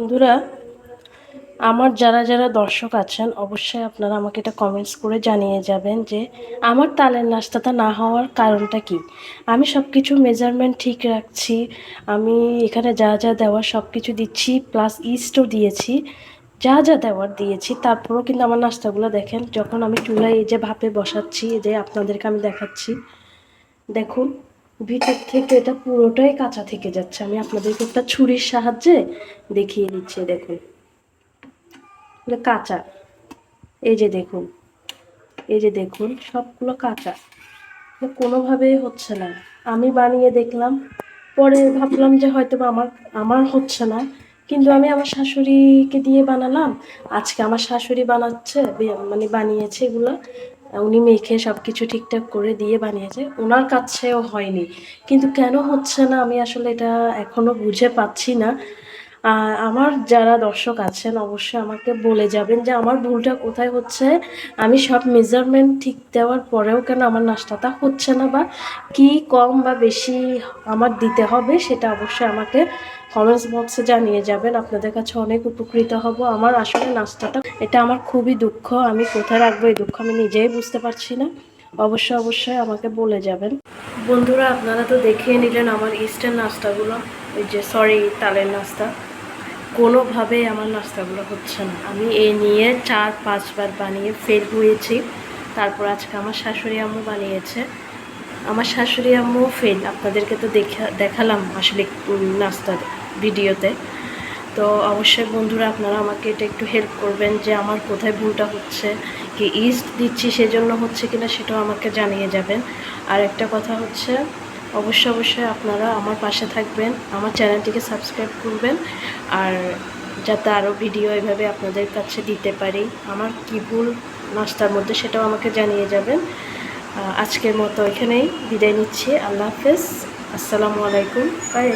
বন্ধুরা, আমার যারা যারা দর্শক আছেন অবশ্যই আপনারা আমাকে এটা কমেন্টস করে জানিয়ে যাবেন যে আমার তালের নাস্তাটা না হওয়ার কারণটা কি। আমি সব কিছু মেজারমেন্ট ঠিক রাখছি, আমি এখানে যা যা দেওয়ার সব কিছু দিচ্ছি, প্লাস ইস্টও দিয়েছি, যা যা দেওয়ার দিয়েছি, তারপরেও কিন্তু আমার নাস্তাগুলো দেখেন, যখন আমি চুলায় এই যে ভাপে বসাচ্ছি, এই যে আপনাদেরকে আমি দেখাচ্ছি, দেখুন ভিতর থেকে এটা পুরোটাই কাঁচা থেকে যাচ্ছে। আমি আপনাদেরকে একটা ছুরির সাহায্যে দেখিয়ে দিচ্ছি, দেখুন কাঁচা, এই যে দেখুন, এই যে দেখুন সবগুলো কাঁচা, কোনোভাবেই হচ্ছে না। আমি বানিয়ে দেখলাম, পরে ভাবলাম যে হয়তো বা আমার আমার হচ্ছে না, কিন্তু আমি আমার শাশুড়িকে দিয়ে বানালাম। আজকে আমার শাশুড়ি বানাচ্ছে, মানে বানিয়েছে এগুলো, উনি মেখে সব কিছু ঠিকঠাক করে দিয়ে বানিয়েছে, ওনার কাছেও হয়নি। কিন্তু কেন হচ্ছে না আমি আসলে এটা এখনো বুঝে পাচ্ছি না। আমার যারা দর্শক আছেন অবশ্যই আমাকে বলে যাবেন যে আমার ভুলটা কোথায় হচ্ছে। আমি সব মেজারমেন্ট ঠিক দেওয়ার পরেও কেন আমার নাস্তাটা হচ্ছে না, বা কি কম বা বেশি আমার দিতে হবে, সেটা অবশ্যই আমাকে কমেন্টস বক্সে জানিয়ে যাবেন। আপনাদের কাছে অনেক উপকৃত হব। আমার আসলে নাস্তাটা, এটা আমার খুবই দুঃখ, আমি কোথায় রাখবো এই দুঃখ আমি নিজেই বুঝতে পারছি না। অবশ্যই অবশ্যই আমাকে বলে যাবেন। বন্ধুরা, আপনারা তো দেখিয়ে নিলেন আমার ইস্টার্ন নাস্তাগুলো, ওই যে সরি তালের নাস্তা, কোনোভাবেই আমার নাস্তাগুলো হচ্ছে না। আমি এই নিয়ে 4-5 বার বানিয়ে ফেল হয়েছি। তারপর আজকে আমার শাশুড়ি আম্মু বানিয়েছে, আমার শাশুড়ি আম্মু ফেল। আপনাদেরকে তো দেখালাম আসলে নাস্তার ভিডিওতে। তো অবশ্যই বন্ধুরা আপনারা আমাকে এটা একটু হেল্প করবেন যে আমার কোথায় ভুলটা হচ্ছে, কি ইস্ট দিচ্ছি সেজন্য হচ্ছে কিনা সেটাও আমাকে জানিয়ে যাবেন। আর একটা কথা হচ্ছে, অবশ্যই আপনারা আমার পাশে থাকবেন, আমার চ্যানেলটিকে সাবস্ক্রাইব করবেন, আর যাতে আরও ভিডিও এভাবে আপনাদের কাছে দিতে পারি। আমার কি ভুল নাস্তার মধ্যে সেটাও আমাকে জানিয়ে যাবেন। আজকের মতো এখানেই বিদায় নিচ্ছি। আল্লাহ হাফেজ, আসসালামু আলাইকুম, বাই।